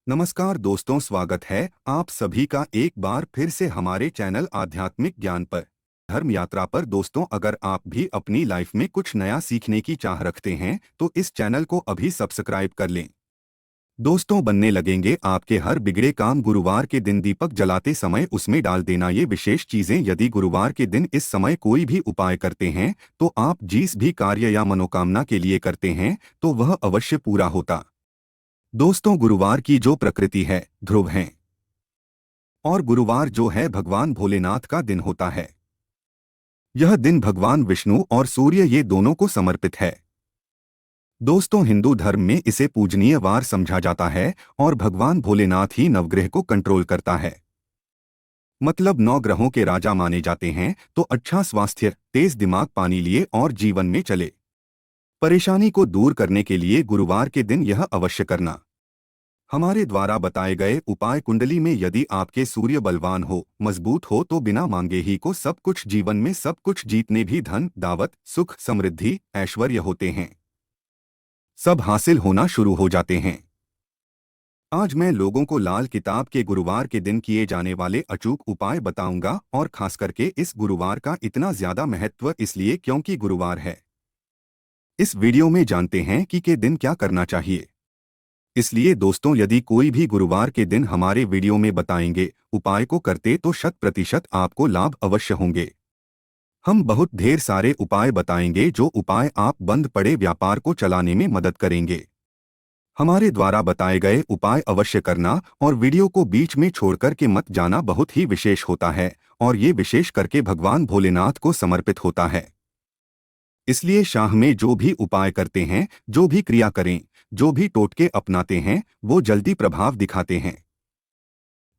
नमस्कार दोस्तों, स्वागत है आप सभी का एक बार फिर से हमारे चैनल आध्यात्मिक ज्ञान पर धर्म यात्रा पर। दोस्तों, अगर आप भी अपनी लाइफ में कुछ नया सीखने की चाह रखते हैं तो इस चैनल को अभी सब्सक्राइब कर लें। दोस्तों, बनने लगेंगे आपके हर बिगड़े काम। गुरुवार के दिन दीपक जलाते समय उसमें डाल देना ये विशेष चीजें। यदि गुरुवार के दिन इस समय कोई भी उपाय करते हैं तो आप जिस भी कार्य या मनोकामना के लिए करते हैं तो वह अवश्य पूरा होता। दोस्तों, गुरुवार की जो प्रकृति है ध्रुव है और गुरुवार जो है भगवान भोलेनाथ का दिन होता है। यह दिन भगवान विष्णु और सूर्य ये दोनों को समर्पित है। दोस्तों, हिंदू धर्म में इसे पूजनीय वार समझा जाता है और भगवान भोलेनाथ ही नवग्रह को कंट्रोल करता है। मतलब 9 ग्रहों के राजा माने जाते हैं। तो अच्छा स्वास्थ्य, तेज दिमाग, पानी लिए और जीवन में चले परेशानी को दूर करने के लिए गुरुवार के दिन यह अवश्य करना। हमारे द्वारा बताए गए उपाय कुंडली में यदि आपके सूर्य बलवान हो, मजबूत हो तो बिना मांगे ही को सब कुछ, जीवन में सब कुछ जीतने भी धन, दावत, सुख, समृद्धि, ऐश्वर्य होते हैं, सब हासिल होना शुरू हो जाते हैं। आज मैं लोगों को लाल किताब के गुरुवार के दिन किए जाने वाले अचूक उपाय बताऊंगा और खास करके इस गुरुवार का इतना ज्यादा महत्व इसलिए क्योंकि गुरुवार है। इस वीडियो में जानते हैं कि के दिन क्या करना चाहिए। इसलिए दोस्तों, यदि कोई भी गुरुवार के दिन हमारे वीडियो में बताएंगे उपाय को करते तो 100% आपको लाभ अवश्य होंगे। हम बहुत ढेर सारे उपाय बताएंगे जो उपाय आप बंद पड़े व्यापार को चलाने में मदद करेंगे। हमारे द्वारा बताए गए उपाय अवश्य करना और वीडियो को बीच में छोड़कर के मत जाना बहुत ही विशेष होता है और ये विशेष करके भगवान भोलेनाथ को समर्पित होता है। इसलिए शाह में जो भी उपाय करते हैं, जो भी क्रिया करें, जो भी टोटके अपनाते हैं वो जल्दी प्रभाव दिखाते हैं।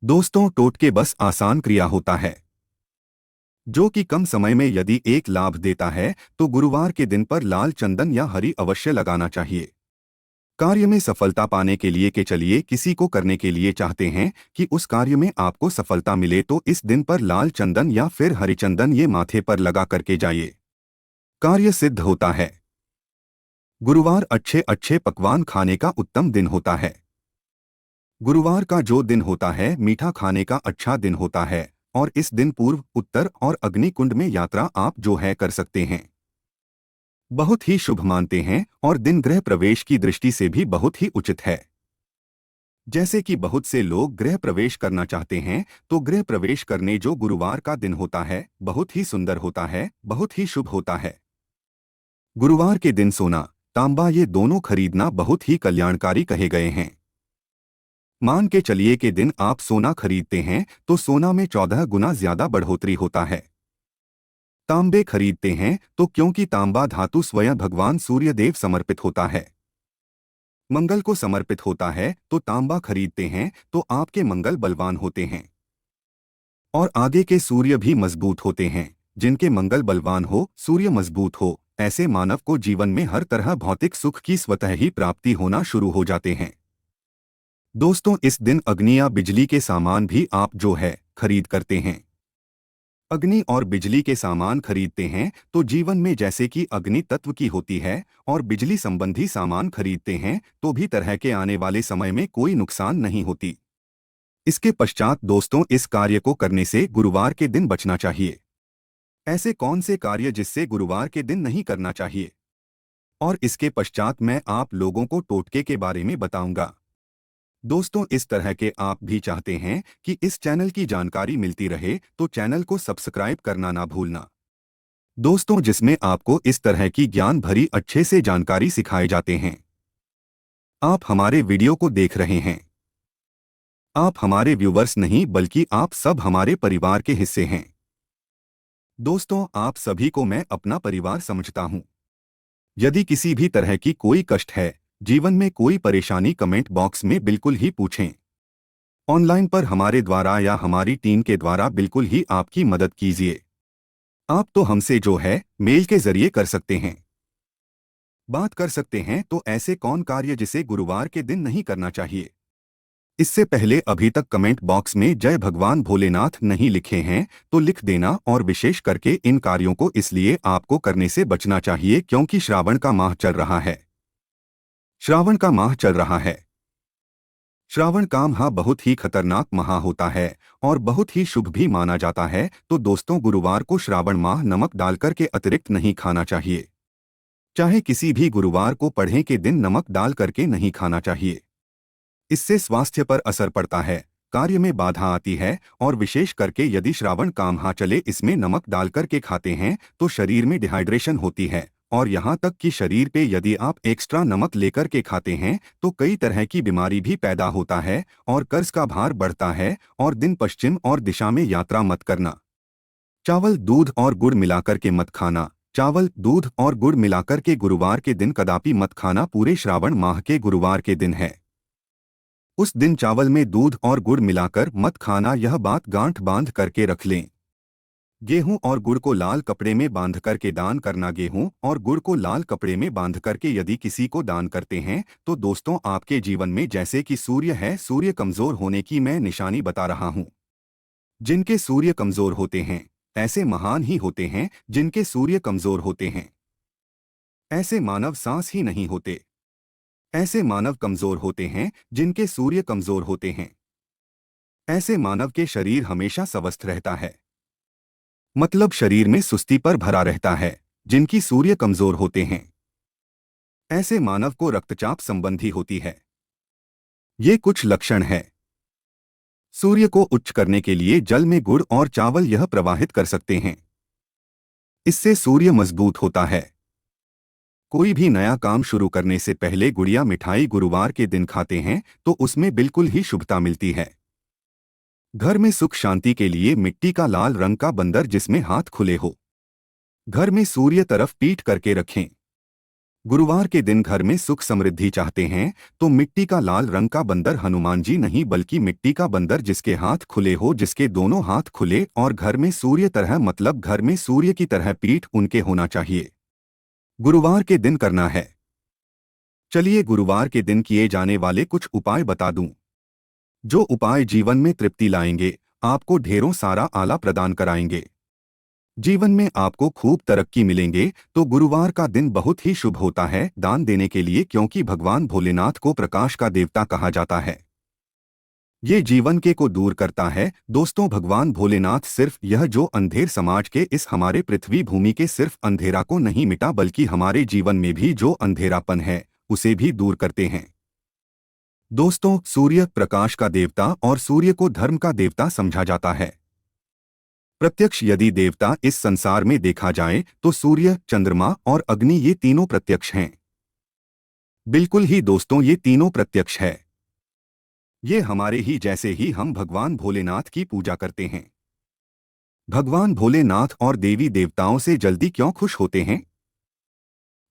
दोस्तों, टोटके बस आसान क्रिया होता है जो कि कम समय में यदि एक लाभ देता है तो गुरुवार के दिन पर लाल चंदन या हरी अवश्य लगाना चाहिए। कार्य में सफलता पाने के लिए के चलिए किसी को करने के लिए चाहते हैं कि उस कार्य में आपको सफलता मिले तो इस दिन पर लाल चंदन या फिर हरी चंदन ये माथे पर लगा करके जाइए, कार्य सिद्ध होता है। गुरुवार अच्छे अच्छे पकवान खाने का उत्तम दिन होता है। गुरुवार का जो दिन होता है मीठा खाने का अच्छा दिन होता है और इस दिन पूर्व, उत्तर और अग्निकुंड में यात्रा आप जो है कर सकते हैं। बहुत ही शुभ मानते हैं और दिन गृह प्रवेश की दृष्टि से भी बहुत ही उचित है। जैसे कि बहुत से लोग गृह प्रवेश करना चाहते हैं तो गृह प्रवेश करने जो गुरुवार का दिन होता है बहुत ही सुंदर होता है, बहुत ही शुभ होता है। गुरुवार के दिन सोना, तांबा ये दोनों खरीदना बहुत ही कल्याणकारी कहे गए हैं। मान के चलिए के दिन आप सोना खरीदते हैं तो सोना में 14 गुना ज्यादा बढ़ोतरी होता है। तांबे खरीदते हैं तो क्योंकि तांबा धातु स्वयं भगवान सूर्यदेव समर्पित होता है, मंगल को समर्पित होता है, तो तांबा खरीदते हैं तो आपके मंगल बलवान होते हैं और आगे के सूर्य भी मजबूत होते हैं। जिनके मंगल बलवान हो, सूर्य मजबूत हो, ऐसे मानव को जीवन में हर तरह भौतिक सुख की स्वतः ही प्राप्ति होना शुरू हो जाते हैं। दोस्तों, इस दिन अग्नि या बिजली के सामान भी आप जो है खरीद करते हैं। अग्नि और बिजली के सामान खरीदते हैं तो जीवन में जैसे कि अग्नि तत्व की होती है और बिजली संबंधी सामान खरीदते हैं तो भी तरह के आने वाले समय में कोई नुकसान नहीं होती। इसके पश्चात दोस्तों, इस कार्य को करने से गुरुवार के दिन बचना चाहिए। ऐसे कौन से कार्य जिससे गुरुवार के दिन नहीं करना चाहिए और इसके पश्चात मैं आप लोगों को टोटके के बारे में बताऊंगा। दोस्तों, इस तरह के आप भी चाहते हैं कि इस चैनल की जानकारी मिलती रहे तो चैनल को सब्सक्राइब करना ना भूलना। दोस्तों, जिसमें आपको इस तरह की ज्ञान भरी अच्छे से जानकारी सिखाए जाते हैं। आप हमारे वीडियो को देख रहे हैं, आप हमारे व्यूवर्स नहीं बल्कि आप सब हमारे परिवार के हिस्से हैं। दोस्तों, आप सभी को मैं अपना परिवार समझता हूं। यदि किसी भी तरह की कोई कष्ट है, जीवन में कोई परेशानी, कमेंट बॉक्स में बिल्कुल ही पूछें। ऑनलाइन पर हमारे द्वारा या हमारी टीम के द्वारा बिल्कुल ही आपकी मदद कीजिए। आप तो हमसे जो है मेल के जरिए कर सकते हैं, बात कर सकते हैं। तो ऐसे कौन कार्य जिसे गुरुवार के दिन नहीं करना चाहिए? इससे पहले अभी तक कमेंट बॉक्स में जय भगवान भोलेनाथ नहीं लिखे हैं तो लिख देना और विशेष करके इन कार्यों को इसलिए आपको करने से बचना चाहिए क्योंकि श्रावण का माह चल रहा है। श्रावण का माह चल रहा है। श्रावण काम हा बहुत ही खतरनाक माह होता है और बहुत ही शुभ भी माना जाता है। तो दोस्तों, गुरुवार को श्रावण माह नमक डालकर के अतिरिक्त नहीं खाना चाहिए। चाहे किसी भी गुरुवार को पढ़े के दिन नमक डाल करके नहीं खाना चाहिए। इससे स्वास्थ्य पर असर पड़ता है, कार्य में बाधा आती है और विशेष करके यदि श्रावण कामहा चले इसमें नमक डालकर के खाते हैं तो शरीर में डिहाइड्रेशन होती है और यहाँ तक कि शरीर पे यदि आप एक्स्ट्रा नमक लेकर के खाते हैं तो कई तरह की बीमारी भी पैदा होता है और कर्ज का भार बढ़ता है। और दिन पश्चिम और दिशा में यात्रा मत करना। चावल दूध और गुड़ मिलाकर के मत खाना। चावल दूध और गुड़ मिलाकर के गुरुवार के दिन कदापि मत खाना। पूरे श्रावण माह के गुरुवार के दिन है, उस दिन चावल में दूध और गुड़ मिलाकर मत खाना। यह बात गांठ बांध करके रख लें। गेहूं और गुड़ को लाल कपड़े में बांध करके दान करना। गेहूं और गुड़ को लाल कपड़े में बांध करके यदि किसी को दान करते हैं तो दोस्तों आपके जीवन में जैसे कि सूर्य है, सूर्य कमजोर होने की मैं निशानी बता रहा हूं। जिनके सूर्य कमजोर होते हैं ऐसे महान ही होते हैं। जिनके सूर्य कमजोर होते हैं ऐसे मानव सांस ही नहीं होते। ऐसे मानव कमजोर होते हैं जिनके सूर्य कमजोर होते हैं। ऐसे मानव के शरीर हमेशा स्वस्थ रहता है, मतलब शरीर में सुस्ती पर भरा रहता है। जिनकी सूर्य कमजोर होते हैं ऐसे मानव को रक्तचाप संबंधी होती है। ये कुछ लक्षण है। सूर्य को उच्च करने के लिए जल में गुड़ और चावल यह प्रवाहित कर सकते हैं। इससे सूर्य मजबूत होता है। कोई भी नया काम शुरू करने से पहले गुड़िया मिठाई गुरुवार के दिन खाते हैं तो उसमें बिल्कुल ही शुभता मिलती है। घर में सुख शांति के लिए मिट्टी का लाल रंग का बंदर जिसमें हाथ खुले हो घर में सूर्य तरफ पीठ करके रखें। गुरुवार के दिन घर में सुख समृद्धि चाहते हैं तो मिट्टी का लाल रंग का बंदर, हनुमान जी नहीं बल्कि मिट्टी का बंदर जिसके हाथ खुले हो, जिसके दोनों हाथ खुले और घर में सूर्य तरह, मतलब घर में सूर्य की तरह पीठ उनके होना चाहिए, गुरुवार के दिन करना है। चलिए गुरुवार के दिन किए जाने वाले कुछ उपाय बता दूं, जो उपाय जीवन में तृप्ति लाएंगे, आपको ढेरों सारा आला प्रदान कराएंगे, जीवन में आपको खूब तरक्की मिलेंगे। तो गुरुवार का दिन बहुत ही शुभ होता है दान देने के लिए, क्योंकि भगवान भोलेनाथ को प्रकाश का देवता कहा जाता है। ये जीवन के को दूर करता है। दोस्तों, भगवान भोलेनाथ सिर्फ यह जो अंधेर समाज के इस हमारे पृथ्वी भूमि के सिर्फ अंधेरा को नहीं मिटा, बल्कि हमारे जीवन में भी जो अंधेरापन है उसे भी दूर करते हैं। दोस्तों, सूर्य प्रकाश का देवता और सूर्य को धर्म का देवता समझा जाता है। प्रत्यक्ष यदि देवता इस संसार में देखा जाए तो सूर्य, चंद्रमा और अग्नि ये तीनों प्रत्यक्ष हैं। बिल्कुल ही दोस्तों, ये तीनों प्रत्यक्ष है। ये हमारे ही जैसे ही हम भगवान भोलेनाथ की पूजा करते हैं। भगवान भोलेनाथ और देवी देवताओं से जल्दी क्यों खुश होते हैं?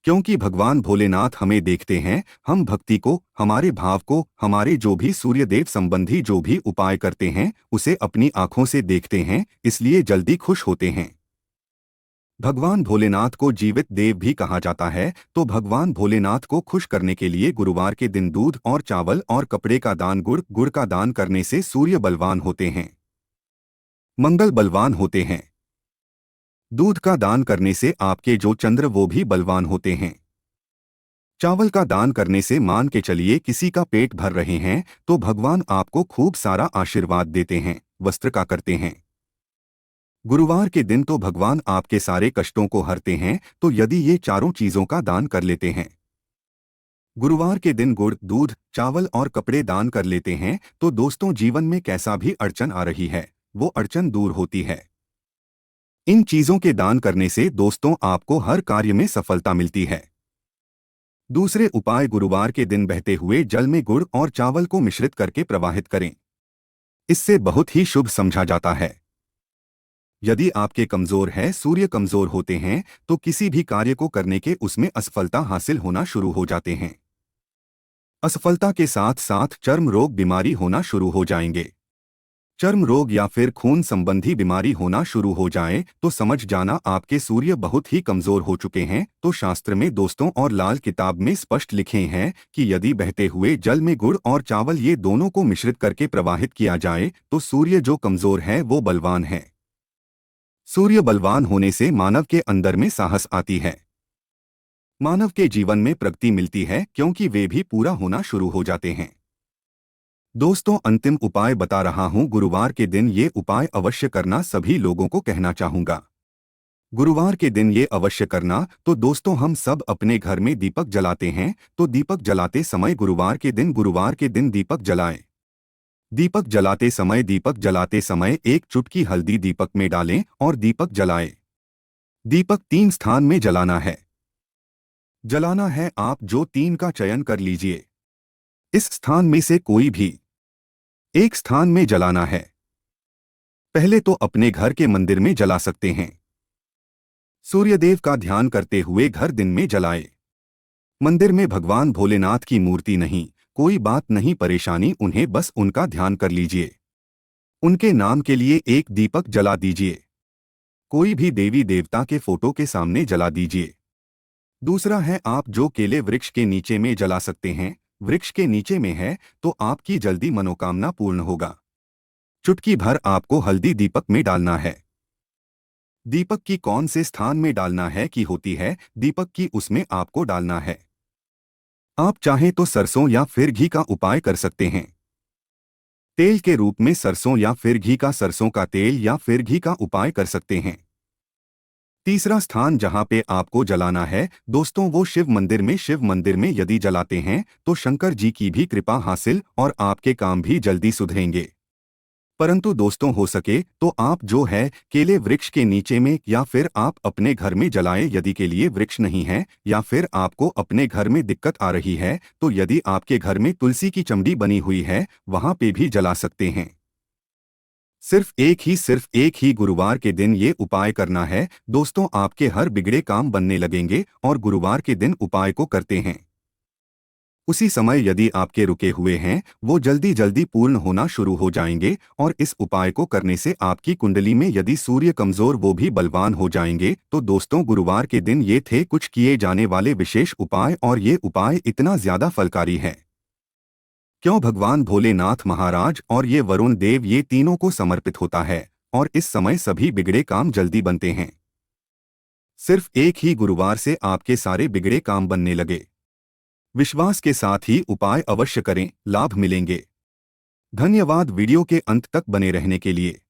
क्योंकि भगवान भोलेनाथ हमें देखते हैं, हम भक्ति को, हमारे भाव को, हमारे जो भी सूर्यदेव संबंधी जो भी उपाय करते हैं उसे अपनी आंखों से देखते हैं, इसलिए जल्दी खुश होते हैं। भगवान भोलेनाथ को जीवित देव भी कहा जाता है। तो भगवान भोलेनाथ को खुश करने के लिए गुरुवार के दिन दूध और चावल और कपड़े का दान, गुड़ का दान करने से सूर्य बलवान होते हैं, मंगल बलवान होते हैं। दूध का दान करने से आपके जो चंद्र वो भी बलवान होते हैं। चावल का दान करने से मान के चलिए किसी का पेट भर रहे हैं तो भगवान आपको खूब सारा आशीर्वाद देते हैं, वस्त्र का करते हैं। गुरुवार के दिन तो भगवान आपके सारे कष्टों को हरते हैं। तो यदि ये चारों चीजों का दान कर लेते हैं, गुरुवार के दिन गुड़, दूध, चावल और कपड़े दान कर लेते हैं तो दोस्तों, जीवन में कैसा भी अड़चन आ रही है वो अड़चन दूर होती है। इन चीजों के दान करने से दोस्तों आपको हर कार्य में सफलता मिलती है। दूसरे उपाय, गुरुवार के दिन बहते हुए जल में गुड़ और चावल को मिश्रित करके प्रवाहित करें। इससे बहुत ही शुभ समझा जाता है। यदि आपके कमजोर है, सूर्य कमजोर होते हैं तो किसी भी कार्य को करने के उसमें असफलता हासिल होना शुरू हो जाते हैं। असफलता के साथ साथ चर्म रोग बीमारी होना शुरू हो जाएंगे। चर्म रोग या फिर खून संबंधी बीमारी होना शुरू हो जाए तो समझ जाना आपके सूर्य बहुत ही कमजोर हो चुके हैं। तो शास्त्र में दोस्तों और लाल किताब में स्पष्ट लिखे हैं कि यदि बहते हुए जल में गुड़ और चावल ये दोनों को मिश्रित करके प्रवाहित किया जाए तो सूर्य जो कमजोर है वो बलवान है। सूर्य बलवान होने से मानव के अंदर में साहस आती है, मानव के जीवन में प्रगति मिलती है, क्योंकि वे भी पूरा होना शुरू हो जाते हैं। दोस्तों, अंतिम उपाय बता रहा हूं। गुरुवार के दिन ये उपाय अवश्य करना, सभी लोगों को कहना चाहूंगा। गुरुवार के दिन ये अवश्य करना। तो दोस्तों, हम सब अपने घर में दीपक जलाते हैं, तो दीपक जलाते समय गुरुवार के दिन दीपक जलाएं। दीपक जलाते समय एक चुटकी हल्दी दीपक में डालें और दीपक जलाएं। दीपक 3 स्थान में जलाना है। आप जो 3 का चयन कर लीजिए। इस स्थान में से कोई भी एक स्थान में जलाना है। पहले तो अपने घर के मंदिर में जला सकते हैं। सूर्यदेव का ध्यान करते हुए घर दिन में जलाए। मंदिर में भगवान भोलेनाथ की मूर्ति नहीं, कोई बात नहीं परेशानी, उन्हें बस उनका ध्यान कर लीजिए। उनके नाम के लिए एक दीपक जला दीजिए। कोई भी देवी देवता के फोटो के सामने जला दीजिए। दूसरा है, आप जो केले वृक्ष के नीचे में जला सकते हैं। वृक्ष के नीचे में है तो आपकी जल्दी मनोकामना पूर्ण होगा। चुटकी भर आपको हल्दी दीपक में डालना है। दीपक की कौन से स्थान में डालना है कि होती है दीपक की, उसमें आपको डालना है। आप चाहें तो सरसों या फिर घी का उपाय कर सकते हैं। तेल के रूप में सरसों या फिर घी का, सरसों का तेल या फिर घी का उपाय कर सकते हैं। तीसरा स्थान जहां पे आपको जलाना है दोस्तों, वो शिव मंदिर में यदि जलाते हैं तो शंकर जी की भी कृपा हासिल और आपके काम भी जल्दी सुधरेंगे। परंतु दोस्तों, हो सके तो आप जो है केले वृक्ष के नीचे में या फिर आप अपने घर में जलाएं। यदि के लिए वृक्ष नहीं है या फिर आपको अपने घर में दिक्कत आ रही है तो यदि आपके घर में तुलसी की चमड़ी बनी हुई है वहां पे भी जला सकते हैं। सिर्फ एक ही गुरुवार के दिन ये उपाय करना है दोस्तों। आपके हर बिगड़े काम बनने लगेंगे और गुरुवार के दिन उपाय को करते हैं उसी समय यदि आपके रुके हुए हैं वो जल्दी जल्दी पूर्ण होना शुरू हो जाएंगे। और इस उपाय को करने से आपकी कुंडली में यदि सूर्य कमजोर वो भी बलवान हो जाएंगे। तो दोस्तों, गुरुवार के दिन ये थे कुछ किए जाने वाले विशेष उपाय और ये उपाय इतना ज्यादा फलकारी है क्यों भगवान भोलेनाथ महाराज और ये वरुण देव, ये तीनों को समर्पित होता है और इस समय सभी बिगड़े काम जल्दी बनते हैं। सिर्फ एक ही गुरुवार से आपके सारे बिगड़े काम बनने लगे। विश्वास के साथ ही उपाय अवश्य करें, लाभ मिलेंगे। धन्यवाद वीडियो के अंत तक बने रहने के लिए।